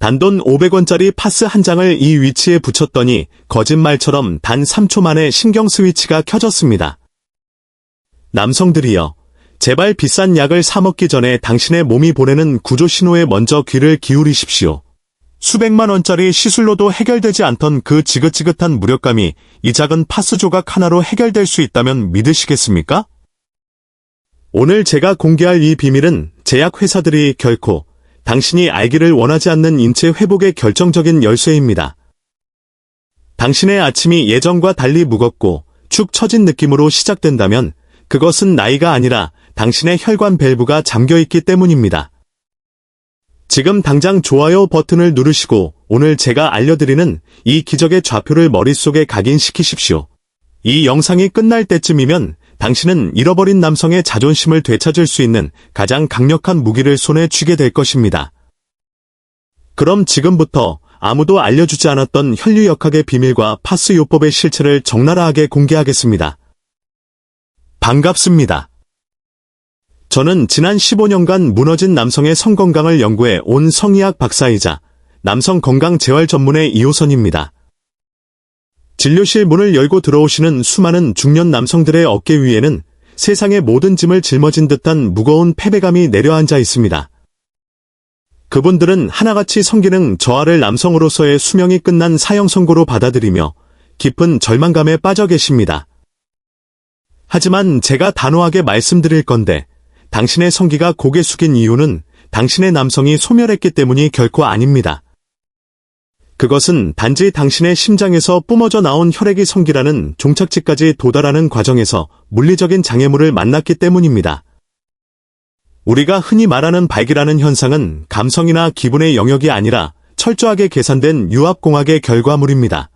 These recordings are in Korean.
단돈 500원짜리 파스 한 장을 이 위치에 붙였더니 거짓말처럼 단 3초 만에 신경 스위치가 켜졌습니다. 남성들이여, 제발 비싼 약을 사 먹기 전에 당신의 몸이 보내는 구조 신호에 먼저 귀를 기울이십시오. 수백만 원짜리 시술로도 해결되지 않던 그 지긋지긋한 무력감이 이 작은 파스 조각 하나로 해결될 수 있다면 믿으시겠습니까? 오늘 제가 공개할 이 비밀은 제약회사들이 결코 당신이 알기를 원하지 않는 인체 회복의 결정적인 열쇠입니다. 당신의 아침이 예전과 달리 무겁고 축 처진 느낌으로 시작된다면 그것은 나이가 아니라 당신의 혈관 밸브가 잠겨있기 때문입니다. 지금 당장 좋아요 버튼을 누르시고 오늘 제가 알려드리는 이 기적의 좌표를 머릿속에 각인시키십시오. 이 영상이 끝날 때쯤이면 당신은 잃어버린 남성의 자존심을 되찾을 수 있는 가장 강력한 무기를 손에 쥐게 될 것입니다. 그럼 지금부터 아무도 알려주지 않았던 혈류역학의 비밀과 파스 요법의 실체를 적나라하게 공개하겠습니다. 반갑습니다. 저는 지난 15년간 무너진 남성의 성건강을 연구해 온 성의학 박사이자 남성 건강 재활 전문의 이호선입니다. 진료실 문을 열고 들어오시는 수많은 중년 남성들의 어깨 위에는 세상의 모든 짐을 짊어진 듯한 무거운 패배감이 내려앉아 있습니다. 그분들은 하나같이 성기능 저하를 남성으로서의 수명이 끝난 사형 선고로 받아들이며 깊은 절망감에 빠져 계십니다. 하지만 제가 단호하게 말씀드릴 건데 당신의 성기가 고개 숙인 이유는 당신의 남성이 소멸했기 때문이 결코 아닙니다. 그것은 단지 당신의 심장에서 뿜어져 나온 혈액이 성기라는 종착지까지 도달하는 과정에서 물리적인 장애물을 만났기 때문입니다. 우리가 흔히 말하는 발기라는 현상은 감성이나 기분의 영역이 아니라 철저하게 계산된 유압공학의 결과물입니다.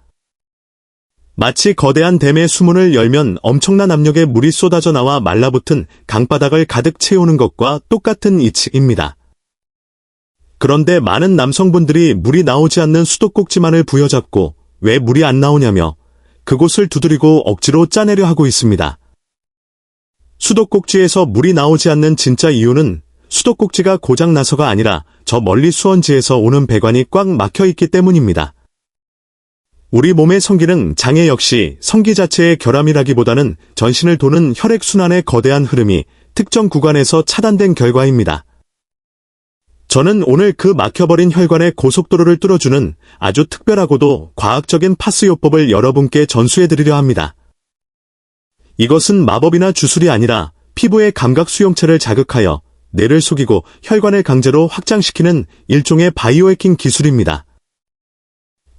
마치 거대한 댐의 수문을 열면 엄청난 압력의 물이 쏟아져 나와 말라붙은 강바닥을 가득 채우는 것과 똑같은 이치입니다. 그런데 많은 남성분들이 물이 나오지 않는 수도꼭지만을 부여잡고 왜 물이 안 나오냐며 그곳을 두드리고 억지로 짜내려 하고 있습니다. 수도꼭지에서 물이 나오지 않는 진짜 이유는 수도꼭지가 고장나서가 아니라 저 멀리 수원지에서 오는 배관이 꽉 막혀 있기 때문입니다. 우리 몸의 성기능 장애 역시 성기 자체의 결함이라기보다는 전신을 도는 혈액순환의 거대한 흐름이 특정 구간에서 차단된 결과입니다. 저는 오늘 그 막혀버린 혈관의 고속도로를 뚫어주는 아주 특별하고도 과학적인 파스요법을 여러분께 전수해드리려 합니다. 이것은 마법이나 주술이 아니라 피부의 감각 수용체를 자극하여 뇌를 속이고 혈관을 강제로 확장시키는 일종의 바이오해킹 기술입니다.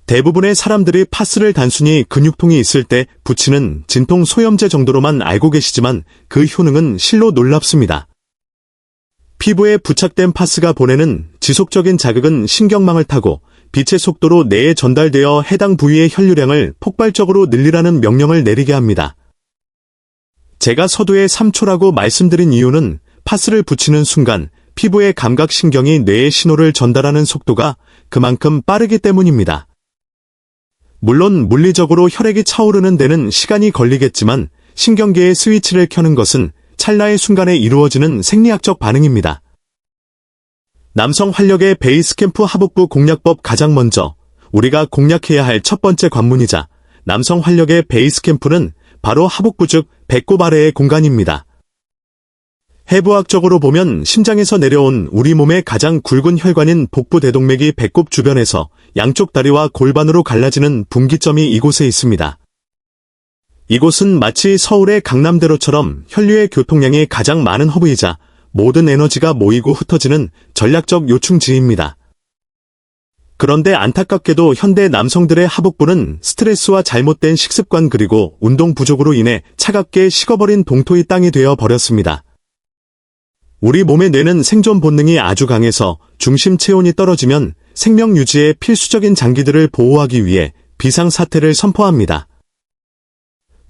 대부분의 사람들이 파스를 단순히 근육통이 있을 때 붙이는 진통 소염제 정도로만 알고 계시지만 그 효능은 실로 놀랍습니다. 피부에 부착된 파스가 보내는 지속적인 자극은 신경망을 타고 빛의 속도로 뇌에 전달되어 해당 부위의 혈류량을 폭발적으로 늘리라는 명령을 내리게 합니다. 제가 서두에 3초라고 말씀드린 이유는 파스를 붙이는 순간 피부의 감각신경이 뇌에 신호를 전달하는 속도가 그만큼 빠르기 때문입니다. 물론 물리적으로 혈액이 차오르는 데는 시간이 걸리겠지만 신경계의 스위치를 켜는 것은 찰나의 순간에 이루어지는 생리학적 반응입니다. 남성 활력의 베이스캠프 하복부 공략법. 가장 먼저 우리가 공략해야 할 첫 번째 관문이자 남성 활력의 베이스캠프는 바로 하복부 즉 배꼽 아래의 공간입니다. 해부학적으로 보면 심장에서 내려온 우리 몸의 가장 굵은 혈관인 복부 대동맥이 배꼽 주변에서 양쪽 다리와 골반으로 갈라지는 분기점이 이곳에 있습니다. 이곳은 마치 서울의 강남대로처럼 혈류의 교통량이 가장 많은 허브이자 모든 에너지가 모이고 흩어지는 전략적 요충지입니다. 그런데 안타깝게도 현대 남성들의 하복부는 스트레스와 잘못된 식습관 그리고 운동 부족으로 인해 차갑게 식어버린 동토의 땅이 되어 버렸습니다. 우리 몸의 뇌는 생존 본능이 아주 강해서 중심 체온이 떨어지면 생명 유지에 필수적인 장기들을 보호하기 위해 비상사태를 선포합니다.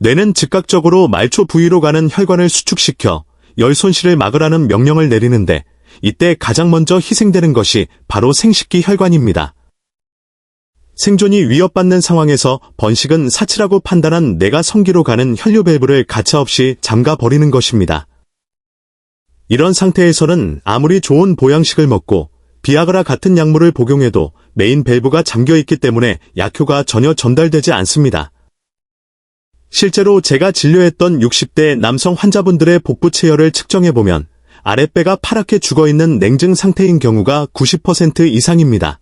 뇌는 즉각적으로 말초 부위로 가는 혈관을 수축시켜 열 손실을 막으라는 명령을 내리는데 이때 가장 먼저 희생되는 것이 바로 생식기 혈관입니다. 생존이 위협받는 상황에서 번식은 사치라고 판단한 뇌가 성기로 가는 혈류 밸브를 가차없이 잠가버리는 것입니다. 이런 상태에서는 아무리 좋은 보양식을 먹고 비아그라 같은 약물을 복용해도 메인 밸브가 잠겨있기 때문에 약효가 전혀 전달되지 않습니다. 실제로 제가 진료했던 60대 남성 환자분들의 복부 체열을 측정해보면 아랫배가 파랗게 죽어있는 냉증 상태인 경우가 90% 이상입니다.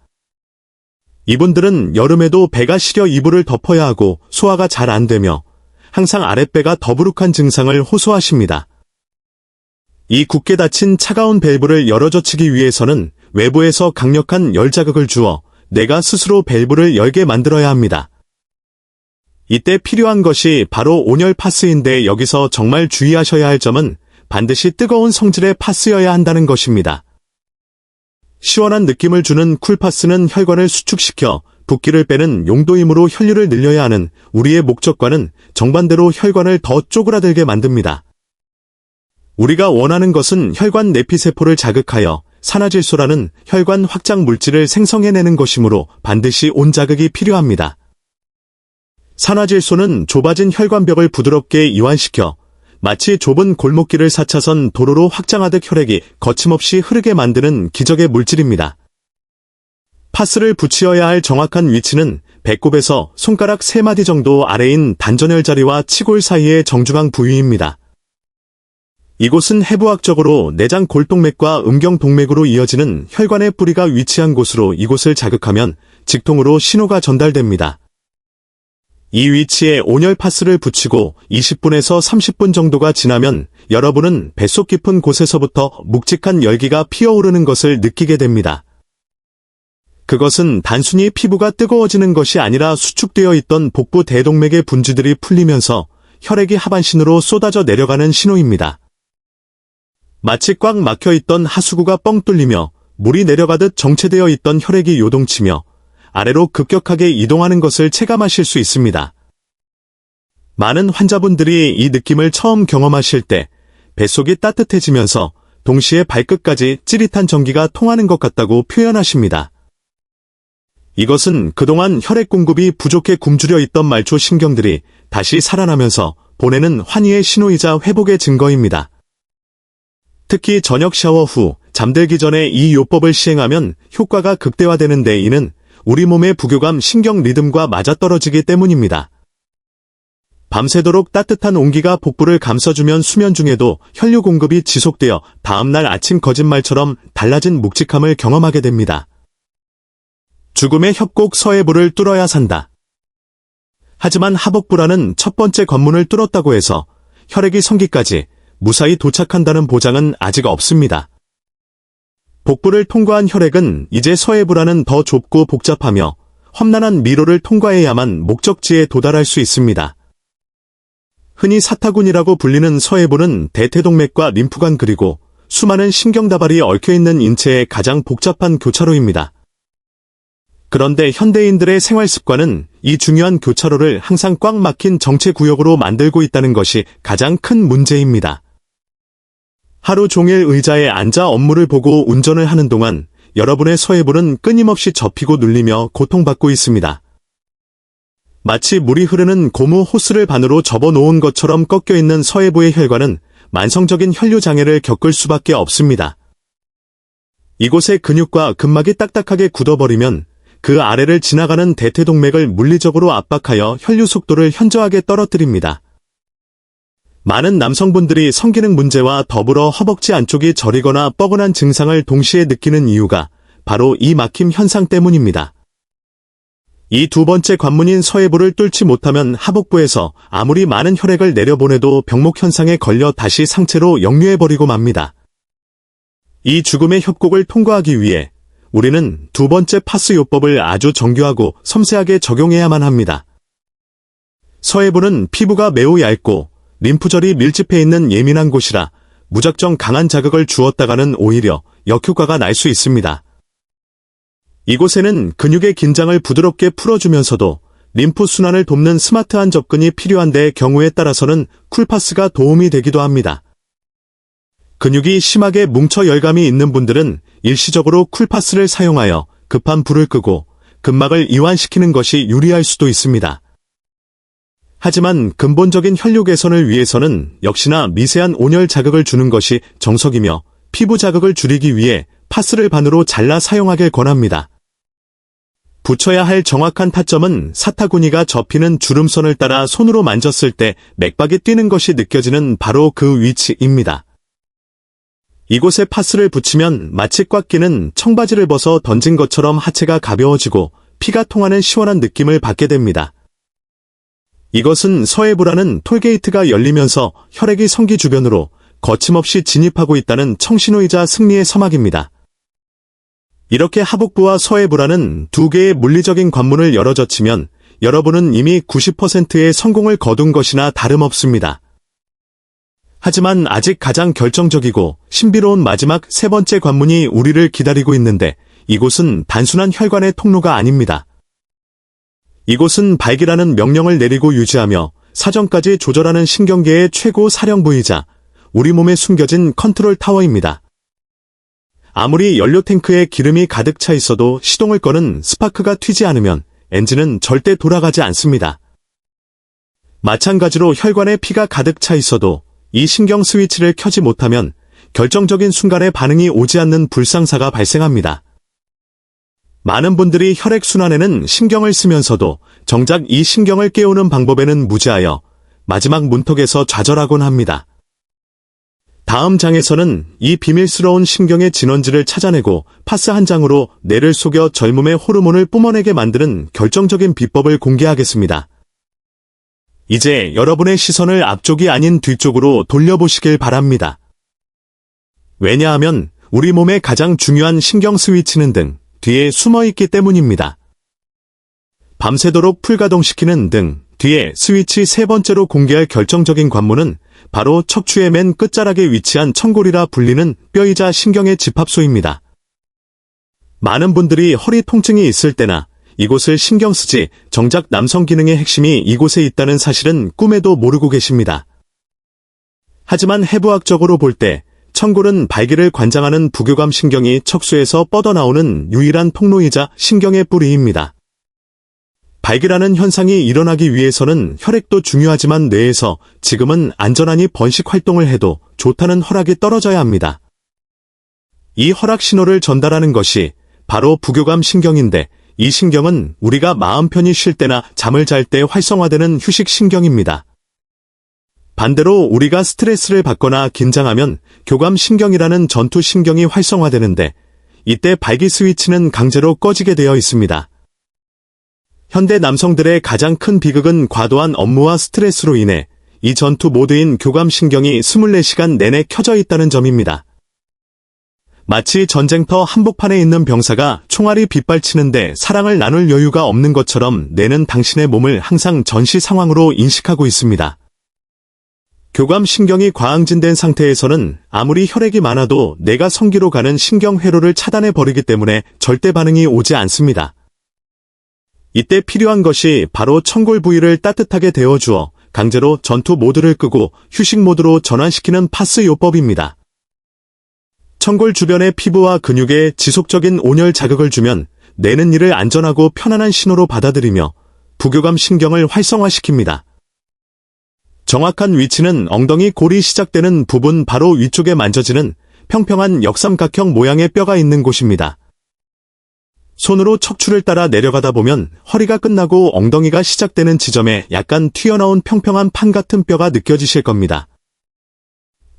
이분들은 여름에도 배가 시려 이불을 덮어야 하고 소화가 잘 안 되며 항상 아랫배가 더부룩한 증상을 호소하십니다. 이 굳게 닫힌 차가운 밸브를 열어젖히기 위해서는 외부에서 강력한 열 자극을 주어 내가 스스로 밸브를 열게 만들어야 합니다. 이때 필요한 것이 바로 온열 파스인데 여기서 정말 주의하셔야 할 점은 반드시 뜨거운 성질의 파스여야 한다는 것입니다. 시원한 느낌을 주는 쿨파스는 혈관을 수축시켜 붓기를 빼는 용도이므로 혈류를 늘려야 하는 우리의 목적과는 정반대로 혈관을 더 쪼그라들게 만듭니다. 우리가 원하는 것은 혈관 내피세포를 자극하여 산화질소라는 혈관 확장 물질을 생성해내는 것이므로 반드시 온자극이 필요합니다. 산화질소는 좁아진 혈관벽을 부드럽게 이완시켜 마치 좁은 골목길을 4차선 도로로 확장하듯 혈액이 거침없이 흐르게 만드는 기적의 물질입니다. 파스를 붙여야 할 정확한 위치는 배꼽에서 손가락 3마디 정도 아래인 단전혈 자리와 치골 사이의 정중앙 부위입니다. 이곳은 해부학적으로 내장 골동맥과 음경동맥으로 이어지는 혈관의 뿌리가 위치한 곳으로 이곳을 자극하면 직통으로 신호가 전달됩니다. 이 위치에 온열 파스를 붙이고 20분에서 30분 정도가 지나면 여러분은 뱃속 깊은 곳에서부터 묵직한 열기가 피어오르는 것을 느끼게 됩니다. 그것은 단순히 피부가 뜨거워지는 것이 아니라 수축되어 있던 복부 대동맥의 분주들이 풀리면서 혈액이 하반신으로 쏟아져 내려가는 신호입니다. 마치 꽉 막혀있던 하수구가 뻥 뚫리며 물이 내려가듯 정체되어 있던 혈액이 요동치며 아래로 급격하게 이동하는 것을 체감하실 수 있습니다. 많은 환자분들이 이 느낌을 처음 경험하실 때 뱃속이 따뜻해지면서 동시에 발끝까지 찌릿한 전기가 통하는 것 같다고 표현하십니다. 이것은 그동안 혈액 공급이 부족해 굶주려 있던 말초 신경들이 다시 살아나면서 보내는 환희의 신호이자 회복의 증거입니다. 특히 저녁 샤워 후 잠들기 전에 이 요법을 시행하면 효과가 극대화되는데 이는 우리 몸의 부교감 신경 리듬과 맞아떨어지기 때문입니다. 밤새도록 따뜻한 온기가 복부를 감싸주면 수면 중에도 혈류 공급이 지속되어 다음날 아침 거짓말처럼 달라진 묵직함을 경험하게 됩니다. 죽음의 협곡 서해부를 뚫어야 산다. 하지만 하복부라는 첫 번째 관문을 뚫었다고 해서 혈액이 성기까지 무사히 도착한다는 보장은 아직 없습니다. 복부를 통과한 혈액은 이제 서해부라는 더 좁고 복잡하며 험난한 미로를 통과해야만 목적지에 도달할 수 있습니다. 흔히 사타구니라고 불리는 서해부는 대퇴동맥과 림프관 그리고 수많은 신경다발이 얽혀있는 인체의 가장 복잡한 교차로입니다. 그런데 현대인들의 생활습관은 이 중요한 교차로를 항상 꽉 막힌 정체구역으로 만들고 있다는 것이 가장 큰 문제입니다. 하루 종일 의자에 앉아 업무를 보고 운전을 하는 동안 여러분의 서해부는 끊임없이 접히고 눌리며 고통받고 있습니다. 마치 물이 흐르는 고무 호스를 반으로 접어놓은 것처럼 꺾여있는 서해부의 혈관은 만성적인 혈류장애를 겪을 수밖에 없습니다. 이곳의 근육과 근막이 딱딱하게 굳어버리면 그 아래를 지나가는 대퇴동맥을 물리적으로 압박하여 혈류 속도를 현저하게 떨어뜨립니다. 많은 남성분들이 성기능 문제와 더불어 허벅지 안쪽이 저리거나 뻐근한 증상을 동시에 느끼는 이유가 바로 이 막힘 현상 때문입니다. 이 두 번째 관문인 서해부를 뚫지 못하면 하복부에서 아무리 많은 혈액을 내려보내도 병목 현상에 걸려 다시 상체로 역류해버리고 맙니다. 이 죽음의 협곡을 통과하기 위해 우리는 두 번째 파스 요법을 아주 정교하고 섬세하게 적용해야만 합니다. 서해부는 피부가 매우 얇고 림프절이 밀집해 있는 예민한 곳이라 무작정 강한 자극을 주었다가는 오히려 역효과가 날 수 있습니다. 이곳에는 근육의 긴장을 부드럽게 풀어주면서도 림프 순환을 돕는 스마트한 접근이 필요한데 경우에 따라서는 쿨파스가 도움이 되기도 합니다. 근육이 심하게 뭉쳐 열감이 있는 분들은 일시적으로 쿨파스를 사용하여 급한 불을 끄고 근막을 이완시키는 것이 유리할 수도 있습니다. 하지만 근본적인 혈류 개선을 위해서는 역시나 미세한 온열 자극을 주는 것이 정석이며 피부 자극을 줄이기 위해 파스를 반으로 잘라 사용하길 권합니다. 붙여야 할 정확한 타점은 사타구니가 접히는 주름선을 따라 손으로 만졌을 때 맥박이 뛰는 것이 느껴지는 바로 그 위치입니다. 이곳에 파스를 붙이면 마치 꽉 끼는 청바지를 벗어 던진 것처럼 하체가 가벼워지고 피가 통하는 시원한 느낌을 받게 됩니다. 이것은 서해부라는 톨게이트가 열리면서 혈액이 성기 주변으로 거침없이 진입하고 있다는 청신호이자 승리의 서막입니다. 이렇게 하북부와 서해부라는 두 개의 물리적인 관문을 열어젖히면 여러분은 이미 90%의 성공을 거둔 것이나 다름없습니다. 하지만 아직 가장 결정적이고 신비로운 마지막 세 번째 관문이 우리를 기다리고 있는데 이곳은 단순한 혈관의 통로가 아닙니다. 이곳은 발기라는 명령을 내리고 유지하며 사정까지 조절하는 신경계의 최고 사령부이자 우리 몸에 숨겨진 컨트롤 타워입니다. 아무리 연료 탱크에 기름이 가득 차 있어도 시동을 거는 스파크가 튀지 않으면 엔진은 절대 돌아가지 않습니다. 마찬가지로 혈관에 피가 가득 차 있어도 이 신경 스위치를 켜지 못하면 결정적인 순간에 반응이 오지 않는 불상사가 발생합니다. 많은 분들이 혈액순환에는 신경을 쓰면서도 정작 이 신경을 깨우는 방법에는 무지하여 마지막 문턱에서 좌절하곤 합니다. 다음 장에서는 이 비밀스러운 신경의 진원지를 찾아내고 파스 한 장으로 뇌를 속여 젊음의 호르몬을 뿜어내게 만드는 결정적인 비법을 공개하겠습니다. 이제 여러분의 시선을 앞쪽이 아닌 뒤쪽으로 돌려보시길 바랍니다. 왜냐하면 우리 몸의 가장 중요한 신경 스위치는 등 뒤에 숨어있기 때문입니다. 밤새도록 풀가동시키는 등 뒤에 스위치 세 번째로 공개할 결정적인 관문은 바로 척추의 맨 끝자락에 위치한 청골이라 불리는 뼈이자 신경의 집합소입니다. 많은 분들이 허리 통증이 있을 때나 이곳을 신경 쓰지 정작 남성 기능의 핵심이 이곳에 있다는 사실은 꿈에도 모르고 계십니다. 하지만 해부학적으로 볼 때 청골은 발기를 관장하는 부교감 신경이 척수에서 뻗어나오는 유일한 통로이자 신경의 뿌리입니다. 발기라는 현상이 일어나기 위해서는 혈액도 중요하지만 뇌에서 지금은 안전하니 번식 활동을 해도 좋다는 허락이 떨어져야 합니다. 이 허락 신호를 전달하는 것이 바로 부교감 신경인데 이 신경은 우리가 마음 편히 쉴 때나 잠을 잘 때 활성화되는 휴식 신경입니다. 반대로 우리가 스트레스를 받거나 긴장하면 교감 신경이라는 전투 신경이 활성화되는데 이때 발기 스위치는 강제로 꺼지게 되어 있습니다. 현대 남성들의 가장 큰 비극은 과도한 업무와 스트레스로 인해 이 전투 모드인 교감 신경이 24시간 내내 켜져 있다는 점입니다. 마치 전쟁터 한복판에 있는 병사가 총알이 빗발치는데 사랑을 나눌 여유가 없는 것처럼 뇌는 당신의 몸을 항상 전시 상황으로 인식하고 있습니다. 교감 신경이 과항진된 상태에서는 아무리 혈액이 많아도 뇌가 성기로 가는 신경 회로를 차단해 버리기 때문에 절대 반응이 오지 않습니다. 이때 필요한 것이 바로 청골 부위를 따뜻하게 데워주어 강제로 전투 모드를 끄고 휴식 모드로 전환시키는 파스 요법입니다. 청골 주변의 피부와 근육에 지속적인 온열 자극을 주면 뇌는 이를 안전하고 편안한 신호로 받아들이며 부교감 신경을 활성화시킵니다. 정확한 위치는 엉덩이 골이 시작되는 부분 바로 위쪽에 만져지는 평평한 역삼각형 모양의 뼈가 있는 곳입니다. 손으로 척추를 따라 내려가다 보면 허리가 끝나고 엉덩이가 시작되는 지점에 약간 튀어나온 평평한 판 같은 뼈가 느껴지실 겁니다.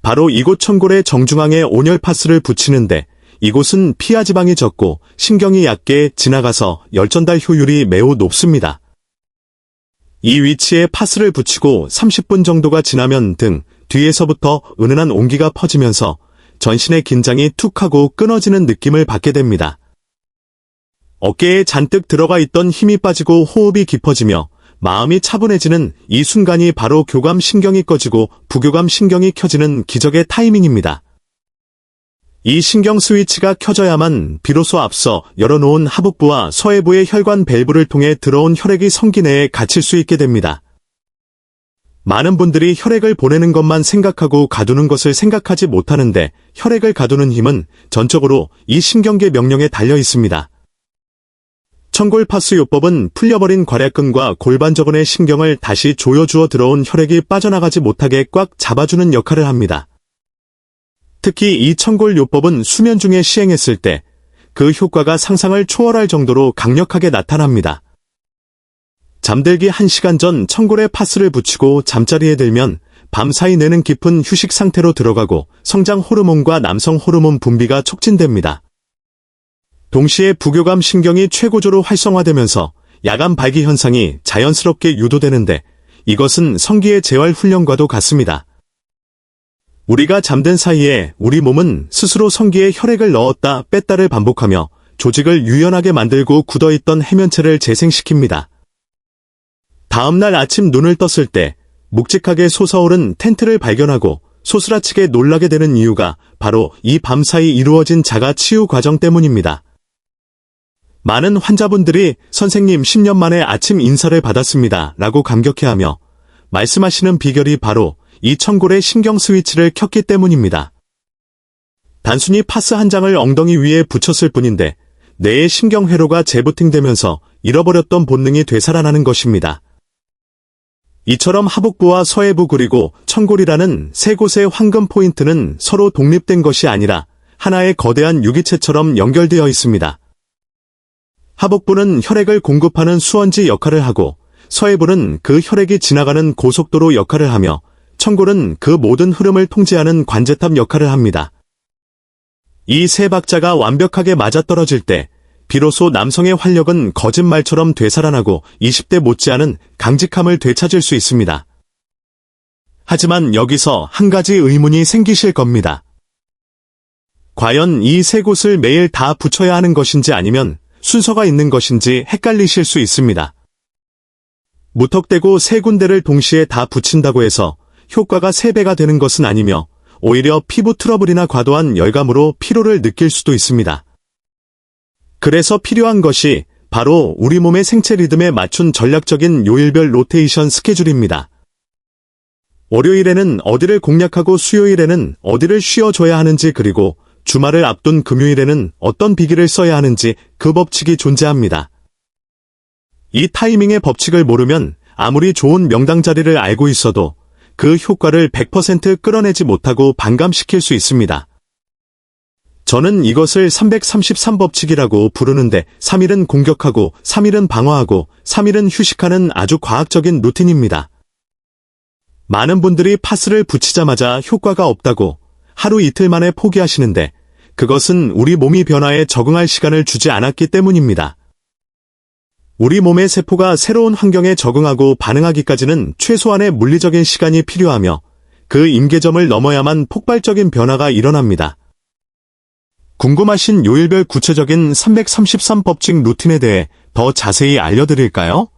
바로 이곳 청골의 정중앙에 온열 파스를 붙이는데 이곳은 피하 지방이 적고 신경이 얕게 지나가서 열전달 효율이 매우 높습니다. 이 위치에 파스를 붙이고 30분 정도가 지나면 등 뒤에서부터 은은한 온기가 퍼지면서 전신의 긴장이 툭 하고 끊어지는 느낌을 받게 됩니다. 어깨에 잔뜩 들어가 있던 힘이 빠지고 호흡이 깊어지며 마음이 차분해지는 이 순간이 바로 교감 신경이 꺼지고 부교감 신경이 켜지는 기적의 타이밍입니다. 이 신경 스위치가 켜져야만 비로소 앞서 열어놓은 하북부와 서해부의 혈관 밸브를 통해 들어온 혈액이 성기 내에 갇힐 수 있게 됩니다. 많은 분들이 혈액을 보내는 것만 생각하고 가두는 것을 생각하지 못하는데 혈액을 가두는 힘은 전적으로 이 신경계 명령에 달려 있습니다. 청골 파스 요법은 풀려버린 괄약근과 골반저근의 신경을 다시 조여주어 들어온 혈액이 빠져나가지 못하게 꽉 잡아주는 역할을 합니다. 특히 이 청골 요법은 수면 중에 시행했을 때 그 효과가 상상을 초월할 정도로 강력하게 나타납니다. 잠들기 1시간 전 청골에 파스를 붙이고 잠자리에 들면 밤사이 뇌는 깊은 휴식 상태로 들어가고 성장 호르몬과 남성 호르몬 분비가 촉진됩니다. 동시에 부교감 신경이 최고조로 활성화되면서 야간 발기 현상이 자연스럽게 유도되는데 이것은 성기의 재활 훈련과도 같습니다. 우리가 잠든 사이에 우리 몸은 스스로 성기에 혈액을 넣었다 뺐다를 반복하며 조직을 유연하게 만들고 굳어있던 해면체를 재생시킵니다. 다음날 아침 눈을 떴을 때 묵직하게 솟아오른 텐트를 발견하고 소스라치게 놀라게 되는 이유가 바로 이 밤사이 이루어진 자가 치유 과정 때문입니다. 많은 환자분들이 선생님 10년 만에 아침 인사를 받았습니다 라고 감격해하며 말씀하시는 비결이 바로 이 청골의 신경 스위치를 켰기 때문입니다. 단순히 파스 한 장을 엉덩이 위에 붙였을 뿐인데 뇌의 신경회로가 재부팅되면서 잃어버렸던 본능이 되살아나는 것입니다. 이처럼 하복부와 서해부 그리고 청골이라는 세 곳의 황금 포인트는 서로 독립된 것이 아니라 하나의 거대한 유기체처럼 연결되어 있습니다. 하복부는 혈액을 공급하는 수원지 역할을 하고 서해부는 그 혈액이 지나가는 고속도로 역할을 하며 청골은 그 모든 흐름을 통제하는 관제탑 역할을 합니다. 이 세 박자가 완벽하게 맞아떨어질 때 비로소 남성의 활력은 거짓말처럼 되살아나고 20대 못지않은 강직함을 되찾을 수 있습니다. 하지만 여기서 한 가지 의문이 생기실 겁니다. 과연 이 세 곳을 매일 다 붙여야 하는 것인지 아니면 순서가 있는 것인지 헷갈리실 수 있습니다. 무턱대고 세 군데를 동시에 다 붙인다고 해서 효과가 3배가 되는 것은 아니며 오히려 피부 트러블이나 과도한 열감으로 피로를 느낄 수도 있습니다. 그래서 필요한 것이 바로 우리 몸의 생체 리듬에 맞춘 전략적인 요일별 로테이션 스케줄입니다. 월요일에는 어디를 공략하고 수요일에는 어디를 쉬어줘야 하는지 그리고 주말을 앞둔 금요일에는 어떤 비기를 써야 하는지 그 법칙이 존재합니다. 이 타이밍의 법칙을 모르면 아무리 좋은 명당 자리를 알고 있어도 그 효과를 100% 끌어내지 못하고 반감시킬 수 있습니다. 저는 이것을 333법칙이라고 부르는데 3일은 공격하고 3일은 방어하고 3일은 휴식하는 아주 과학적인 루틴입니다. 많은 분들이 파스를 붙이자마자 효과가 없다고 하루 이틀 만에 포기하시는데 그것은 우리 몸이 변화에 적응할 시간을 주지 않았기 때문입니다. 우리 몸의 세포가 새로운 환경에 적응하고 반응하기까지는 최소한의 물리적인 시간이 필요하며 그 임계점을 넘어야만 폭발적인 변화가 일어납니다. 궁금하신 요일별 구체적인 333법칙 루틴에 대해 더 자세히 알려드릴까요?